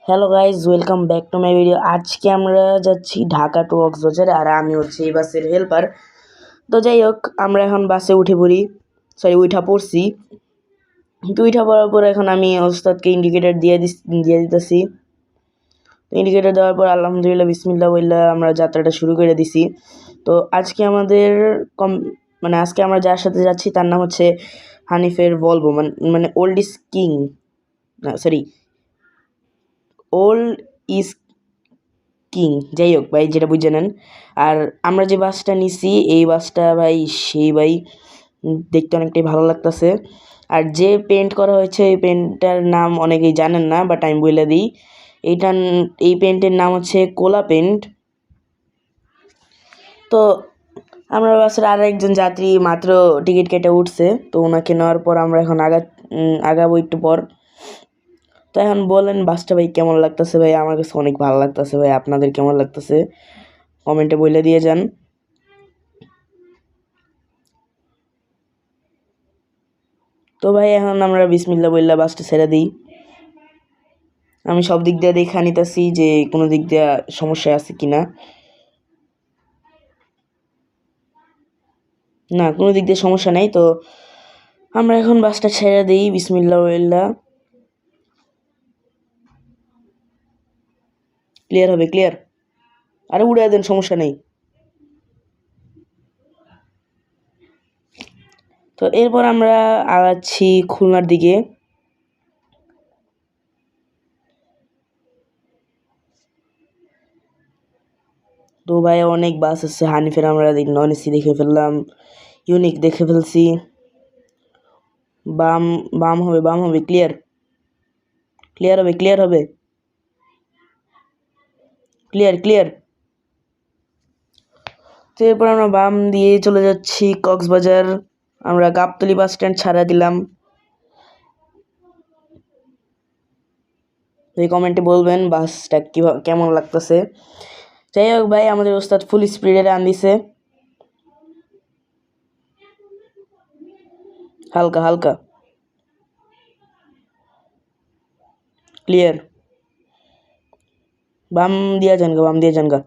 Hello guys, welcome back to my video. আজকে আমরা যাচ্ছি ঢাকা টু কক্সবাজার, আর আমি হচ্ছে এই বাসের হেল্পার। তো যাই হোক, আমরা এখন বাসে উঠা পড়ছি। তো উঠা পড়ার পর এখন আমি ওস্তাদকে ইন্ডিকেটার দিয়ে দিতেছি। ইন্ডিকেটার দেওয়ার পর আলহামদুলিল্লাহ বিসমিল্লাহ বললা আমরা যাত্রাটা শুরু করে দিছি। তো আজকে আমাদের আজকে আমরা যার সাথে যাচ্ছি তার নাম হচ্ছে হানিফের ভলভো, মানে ওল্ড ইজ কিং, না সরি, ওল্ড ইজ কিং। যাই হোক ভাই, যেটা বুঝে নেন। আর আমরা যে বাসটা নিছি এই বাসটা ভাই সেই ভাই দেখতে অনেকটাই ভালো লাগতেছে। আর যে পেন্ট করা হয়েছে এই পেন্টটার নাম অনেকেই জানেন না, বাট আমি বলে দিই। এই পেন্টের নাম হচ্ছে কোলা পেন্ট। তো আমরা বাসের আর একজন যাত্রী মাত্র টিকিট কেটে উঠছে, তো ওনাকে নেওয়ার পর আমরা এখন আগাবো একটু পর। তো এখন বলেন বাসটা ভাই কেমন লাগতেছে? ভাই আমার কাছে অনেক ভালো লাগতেছে। ভাই আপনাদের কেমন লাগতেছে কমেন্টে বলে দিয়ে যান। তো ভাই এখন আমরা বিসমিল্লাহ বললা বাসটা ছেড়ে দিই। আমি সব দিক দিয়ে দেখা নিতেছি যে কোনো দিক দিয়ে সমস্যা আছে কিনা। না, কোনো দিক দিয়ে সমস্যা নেই। তো আমরা এখন বাসটা ছেড়ে দিই বিসমিল্লাহ বললা। ক্লিয়ার হবে, ক্লিয়ার। আরে উড়ে দেন, সমস্যা নেই। তো এরপর আমরা আগাচ্ছি খুলনার দিকে। তো ভাই অনেক বাস আছে। হানিফের আমরা নন এসি দেখে ফেললাম, ইউনিক দেখে ফেলছি। বাম বাম হবে, বাম হবে, ক্লিয়ার, ক্লিয়ার হবে, ক্লিয়ার হবে, ক্লিয়ার, ক্লিয়ার। তো এরপর আমরা বাম দিয়ে চলে যাচ্ছি কক্সবাজার। আমরা গাবতলী বাস স্ট্যান্ড ছাড়া দিলাম। এই কমেন্টে বলবেন বাসটা কেমন লাগতেছে। যাই হোক ভাই, আমাদের ওস্তাদ ফুল স্পিডে রান দিছে, হালকা হালকা, ক্লিয়ার। বাম দিয়া যানগা, বাম দিয়ে যানগা।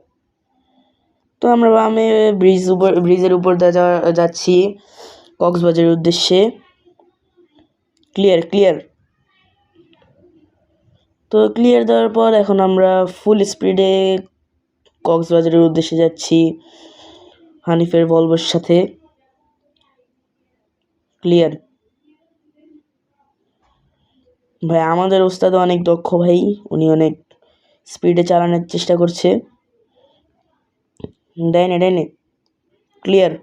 তো আমরা বামে ব্রিজের উপর দিয়ে যাচ্ছি কক্সবাজারের উদ্দেশ্যে। Clear, clear. তো ক্লিয়ার দেওয়ার পর এখন আমরা ফুল স্পিডে কক্সবাজারের উদ্দেশ্যে যাচ্ছি হানিফের ভলভোর সাথে। ক্লিয়ার। ভাই আমাদের ওস্তাদ অনেক দক্ষ ভাই, উনি অনেক স্পিডে চালানোর চেষ্টা করছে। ডাইনে ডাইনে, ক্লিয়ার।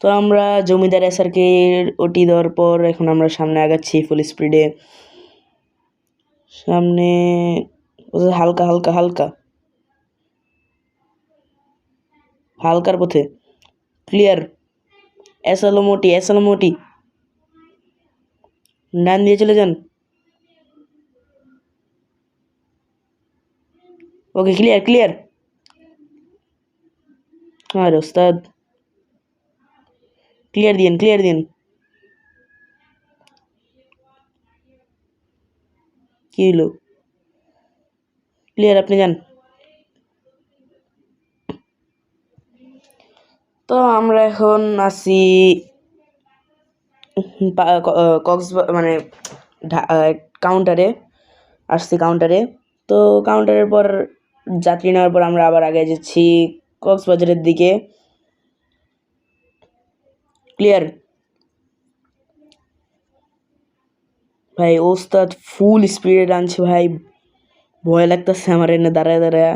তো আমরা জমিদার এসআরকে ওটি দেওয়ার পর এখন আমরা সামনে আগাচ্ছি ফুল স্পিডে। সামনে হালকা হালকা হালকা, হালকার পথে, ক্লিয়ার। এসালোমোটি, এসালোমোটি, ডান দিয়ে চলে যান। ওকে, ক্লিয়ার, ক্লিয়ার। আর ওস্তাদ ক্লিয়ার দিন, ক্লিয়ার দিন। কি হলো? ক্লিয়ার, আপনি যান। তো আমরা এখন আছি কাউন্টারে, আসছি কাউন্টারে। তো কাউন্টারের পর যাত্রী নেওয়ার পর আমরা আবার আগে যাচ্ছি কক্সবাজারের দিকে। ক্লিয়ার। ভাই ওস্তাদ ফুল স্পিডে টানছে ভাই, ভয় লাগতেছে আমার এনে দাঁড়ায় দাঁড়ায়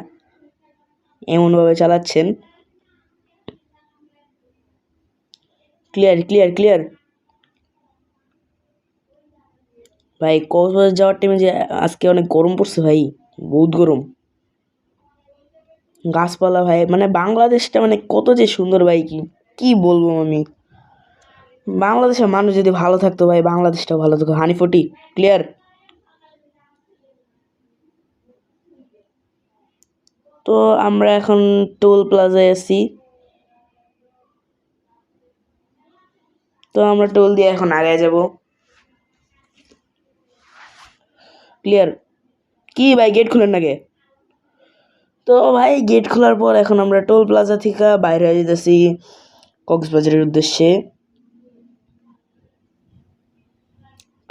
এমনভাবে চালাচ্ছেন। Clear, clear, clear. ভাই কক্সবাজার যাওয়ার টাইমে যে আজকে অনেক গরম পড়ছে ভাই, বহুত গরম। গাছপালা ভাই, মানে বাংলাদেশটা মানে কত যে সুন্দর ভাই, কি কি বলবো আমি। বাংলাদেশের মানুষ যদি ভালো থাকতো ভাই, বাংলাদেশটাও ভালো থাকতো। হানিফটি, ক্লিয়ার। তো আমরা এখন টোল প্লাজায় আছি। তো আমরা টোল দিয়ে এখন আগে যাব। ক্লিয়ার। কি ভাই গেট খুলেন নাকি? তো ভাই গেট খোলার পর এখন আমরা টোল প্লাজা থেকে বাইরে হয়ে যেতেছি কক্সবাজারের উদ্দেশ্যে।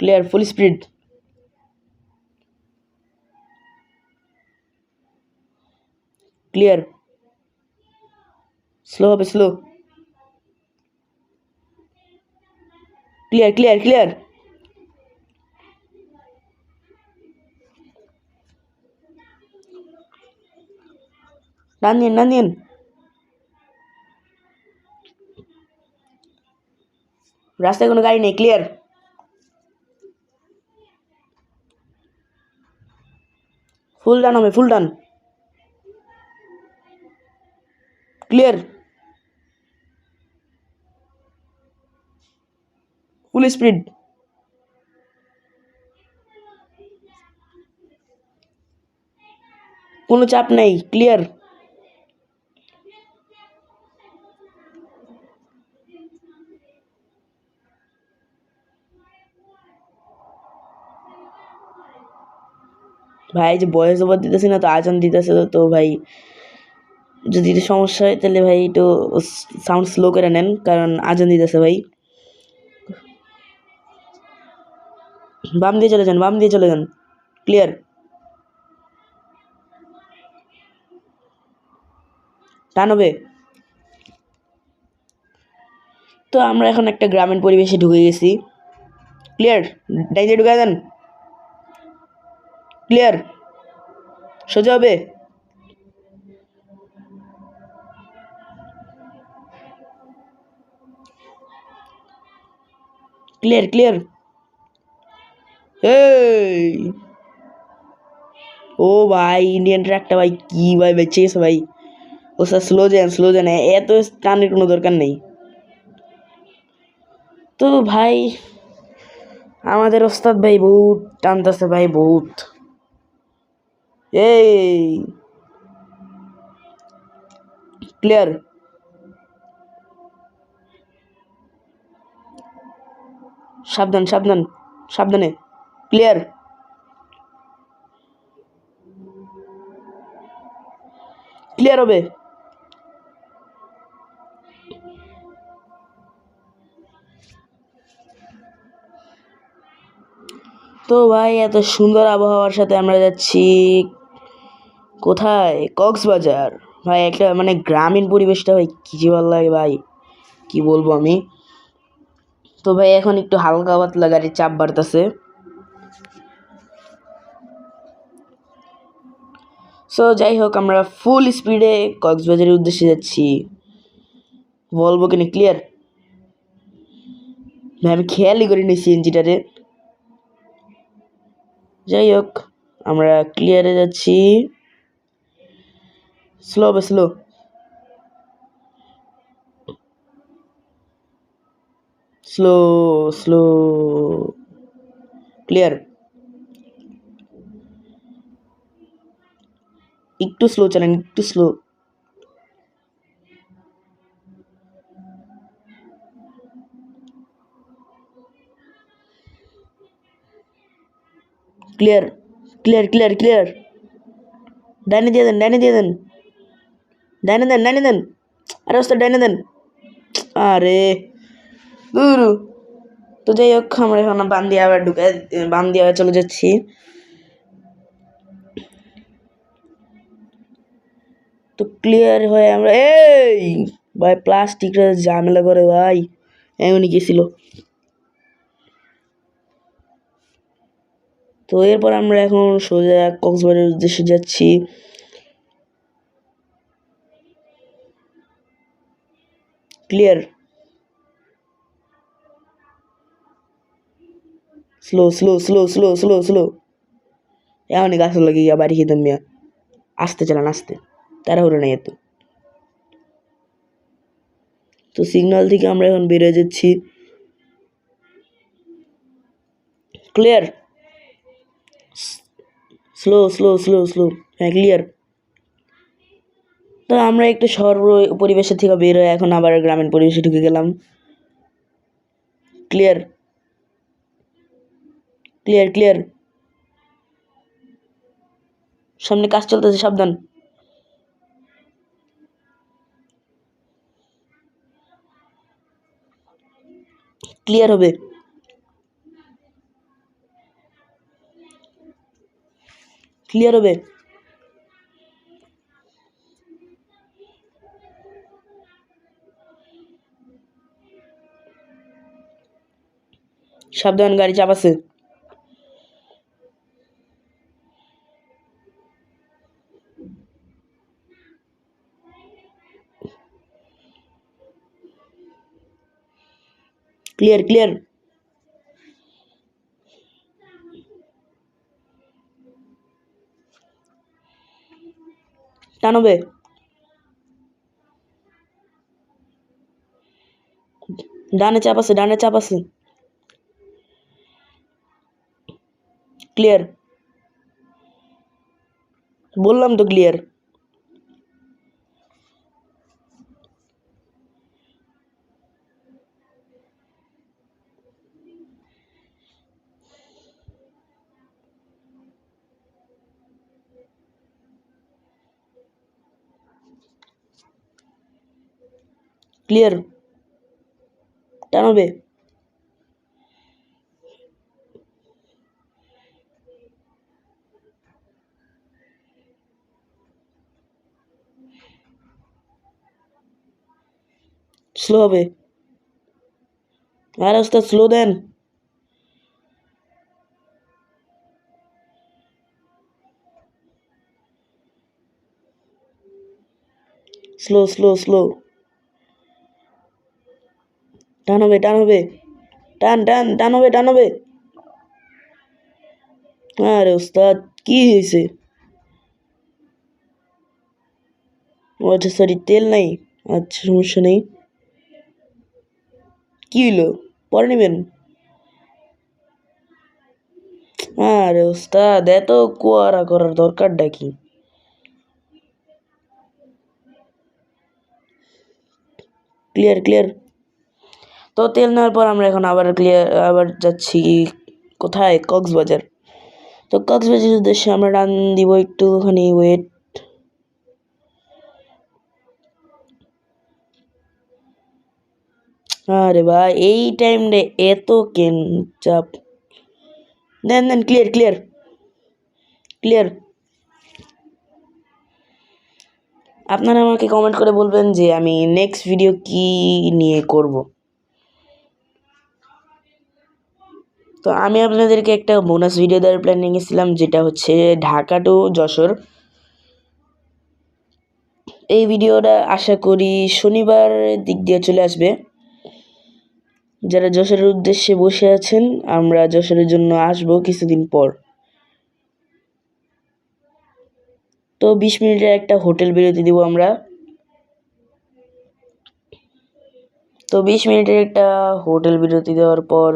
Clear, full speed. Clear, slow হবে, স্লো। Clear clear clear. ডান দিন, ডান দিন। রাস্তায় কোনো গাড়ি নেই। ক্লিয়ার। ফুল ডান হবে, ফুল ডান। Clear, full speed. কোনো চাপ নেই। ক্লিয়ার। ভাই যে ভয়েস ওভার দিতেছি না, তো আজান দিতেছে, তো ভাই যদি একটু সমস্যা হয় তাহলে ভাই একটু সাউন্ড স্লো করে নেন, কারণ আজান দিতেছে ভাই। বাম দিয়ে চলে যান, বাম দিয়ে চলে যান। ক্লিয়ার। ডান হবে। তো আমরা এখন একটা গ্রামীণ পরিবেশে ঢুকে গেছি। ক্লিয়ার, ডাইন দিয়ে ঢুকে দেন। ক্লিয়ার, সোজা হবে। Clear clear. এই ও ভাই, ইন্ডিয়ান ট্রাকটা ভাই কি ভাই বেঁচে গেছে ভাই। ও স্যার স্লো যান, স্লো যান, এত টানের কোনো দরকার নেই। তো ভাই আমাদের ওস্তাদ ভাই বহুত টানতেছে ভাই, বহুত। এই ক্লিয়ার, সাবধান সাবধান সাবধানে। ক্লিয়ার। ক্লিয়ার হবে। তো ভাই এত সুন্দর আবহাওয়ার সাথে আমরা যাচ্ছি কোথায়? কক্সবাজার। ভাই একটা মানে গ্রামীণ পরিবেশটা ভাই কি যে ভালো লাগে ভাই, কি বলবো আমি। তো ভাই এখন একটু হালকা পাতলা গাড়ির চাপ বাড়তেছে। সো যাই হোক, আমরা ফুল স্পিডে কক্সবাজারের উদ্দেশ্যে যাচ্ছি। বলবো কিনা? ক্লিয়ার। ভাই আমি খেয়ালই করিনি সিএনজিটারে। যাই হোক, আমরা ক্লিয়ারে যাচ্ছি। স্লো হবে, স্লো। Slow slow. ক্লিয়ার। একটু স্লো চালান, একটু slow. Clear clear clear clear. ডাইনে দিয়ে দেন, ডাইনে দিয়ে দেন, ডাইনে দেন, ডাইনে দেন। আরে ওস্তাদ ডাইনে দেন। আরে দূর। তো যাই হোক, আমরা এখন বাম দিয়ে আবার ঢুকে, বাম দিয়ে আবার চলে যাচ্ছি। তো ক্লিয়ার হয়ে আমরা এই ভাই প্লাস্টিকটা ঝামেলা করে ভাই, এমনই গেছিল। তো এরপর আমরা এখন সোজা কক্সবাজারের উদ্দেশ্যে যাচ্ছি। Clear. Slow slow slow slow slow slow. এমনই গাছ লাগিয়ে বাড়ি খেতাম মিয়া। আস্তে চালান, আস্তে, তাড়াহুড়ো নাই এত। তো সিগন্যাল থেকে আমরা এখন বেরিয়ে যাচ্ছি। Clear. Slow slow slow slow. হ্যাঁ ক্লিয়ার। তো আমরা একটু শহর পরিবেশের থেকে বের হয়ে এখন আবার গ্রামীণ পরিবেশে ঢুকে গেলাম। Clear clear clear. সামনে কাজ চলতেছে, সাবধান। ক্লিয়ার হবে। ক্লিয়ার হবে। সাবধান, গাড়ি চাপ আছে। Clear clear. টানবে। ডানে চাপ আছে, ডানে চাপ আছে। ক্লিয়ার। বললাম তো ক্লিয়ার। ক্লিয়ার। টানবে। স্লো হবে। আর ওস্তাদ স্লো দেন। Slow slow slow. টান হবে, টান হবে। টান টান টান হবে, টান হবে। আরে ওস্তাদ কি হয়েছে? ও আচ্ছা, সরি, তেল নাই। আচ্ছা, সমস্যা নেই। কি হইলো? পরে নেবেন। আরে ওস্তাদ, এত কুয়ারা করার দরকারটা কি? Clear clear. তো তেল নেওয়ার পর আমরা এখন আবার যাচ্ছি কোথায়? কক্সবাজার। তো কক্সবাজারের উদ্দেশ্যে আমরা রান দিব একটুখানি ওয়েট। আরে ভাই, এই টাইমে এত কেন চাপ? দেন দেন, ক্লিয়ার ক্লিয়ার ক্লিয়ার। আপনারা আমাকে কমেন্ট করে বলবেন যে আমি নেক্সট ভিডিও কি নিয়ে করব। তো আমি আপনাদেরকে একটা বোনাস ভিডিও দেওয়ার প্ল্যান নিয়েছিলাম, যেটা হচ্ছে ঢাকা টু যশোর। এই ভিডিওটা আশা করি শনিবার দিক দিয়ে চলে আসবে। যারা যশোরের উদ্দেশ্যে বসে আছেন, আমরা যশোরের জন্য আসবো কিছুদিন পর। তো 20 মিনিটের একটা হোটেল বিরতি দিব আমরা। তো 20 মিনিটের একটা হোটেল বিরতি দেওয়ার পর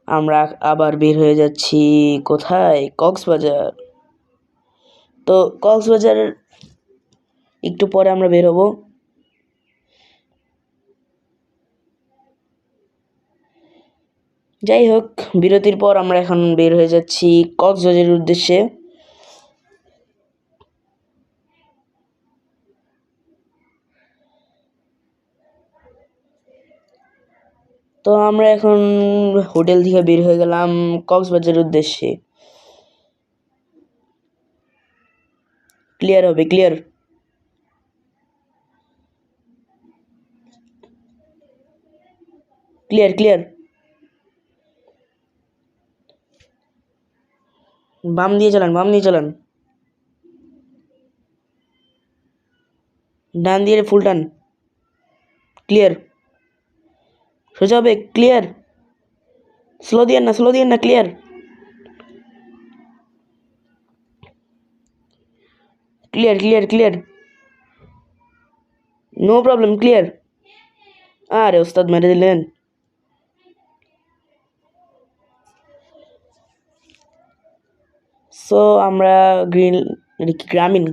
আমরা আবার বের হয়ে যাচ্ছি কোথায়? কক্সবাজার। তো কক্সবাজার একটু পরে আমরা বের হব। যাই হোক, বিরতির পর আমরা এখন বের হয়ে যাচ্ছি কক্সবাজারের উদ্দেশ্যে। তো আমরা এখন হোটেল থেকে বের হয়ে গেলাম কক্সবাজারের উদ্দেশ্যে। ক্লিয়ার হবে, ক্লিয়ার। Clear clear. বাম দিয়ে চালান, বাম দিয়ে চালান। ডান দিয়ে ফুল টান। ক্লিয়ার। সোজা হবে, ক্লিয়ার। স্লো দিয়েন না, স্লো দিয়েন না, clear. Clear clear clear. No problem, clear. আরে ওস্তাদ মেরে দিলেন। সো আমরা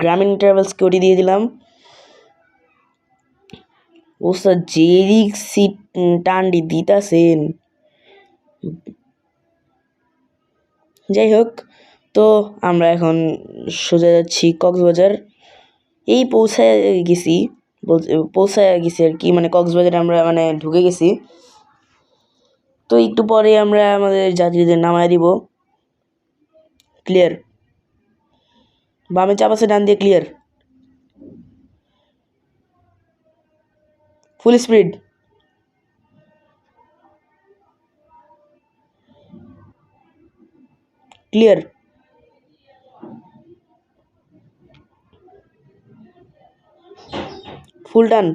গ্রামীণ ট্রাভেলসকে ওটি দিয়ে দিলাম। ওস্তাদ যে সিট টান্ডি দিতাছেন, যাই হোক, তো আমরা এখন সোজা যাচ্ছি কক্সবাজার। এই পৌঁছায় গেছি আর কি, মানে কক্সবাজারে আমরা মানে ঢুকে গেছি। তো একটু পরে আমরা আমাদের যাত্রীদের নামায় দিব। ক্লিয়ার, বামে চাপ আছে, ডান দিয়ে ক্লিয়ার, ফুল স্পিড, ক্লিয়ার, ফুল টান,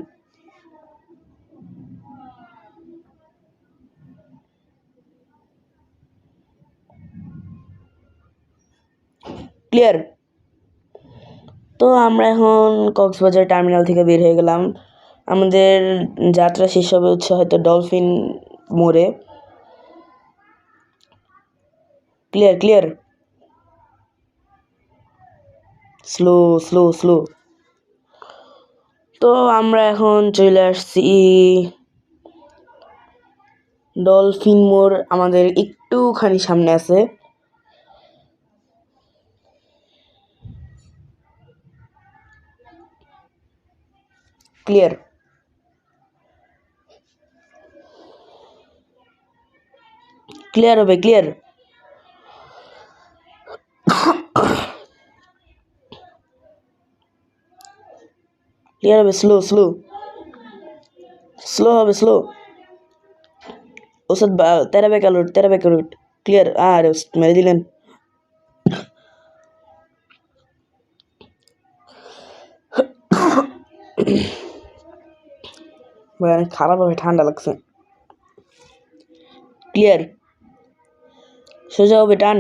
ক্লিয়ার। তো আমরা এখন কক্সবাজার টার্মিনাল থেকে বের হয়ে গেলাম। আমাদের যাত্রা শেষ হবে হচ্ছে হয়তো ডলফিন মোড়ে। Clear, clear, slow slow slow. তো আমরা এখন চলে আসছি ডলফিন মোড়, আমাদের একটুখানি সামনে আছে। ক্লিয়ার, ক্লিয়ার হবে, ক্লিয়ার, ক্লিয়ার হবে, স্লো স্লো স্লো হবে, স্লো। ওসব তেরা বেকা রুট, ক্লিয়ার। আর মেরে দিলেন। খারাপ হবে, ঠান্ডা লাগছে। ক্লিয়ার, সোজা হবে, টান,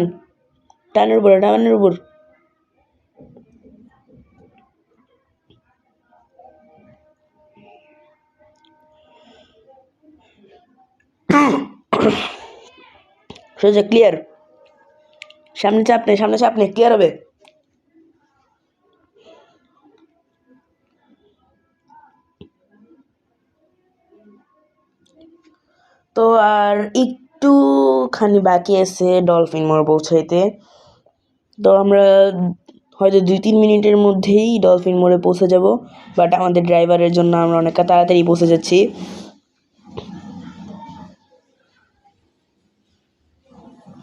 টানের উপর, টানের উপর। সোজা, ক্লিয়ার, সামনে চাপ নেই, সামনে চাপ নেই, ক্লিয়ার হবে। তো আর একটুখানি বাকি আছে ডলফিন মোড় পৌঁছাইতে। তো আমরা হয়তো 2-3 মিনিটের মধ্যেই ডলফিন মোড়ে পৌঁছে যাব, বাট আমাদের ড্রাইভারের জন্য আমরা অনেক তাড়াতাড়ি পৌঁছে যাচ্ছি।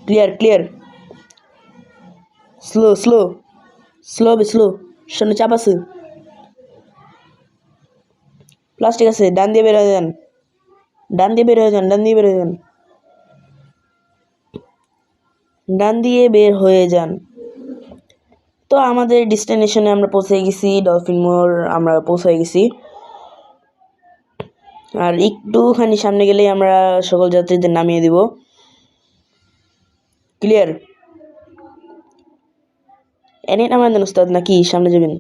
Clear, clear, slow slow slow হবে, স্লো। সামনে চাপ আছে, প্লাস্টিক আছে, ডান দিয়ে বের হয়ে যান, ডান দিয়ে বের হয়ে যান, ডান দিয়ে বের হয়ে যান, ডান দিয়ে বের হয়ে যান। তো আমাদের ডেস্টিনেশনে আমরা পৌঁছে গেছি, ডলফিন মোড় আমরা পৌঁছে গেছি। আর একটুখানি সামনে গেলেই আমরা সকল যাত্রীদের নামিয়ে দিব। ক্লিয়ার, এনে নামান দেন উস্তাদ, নাকি সামনে যাবেন?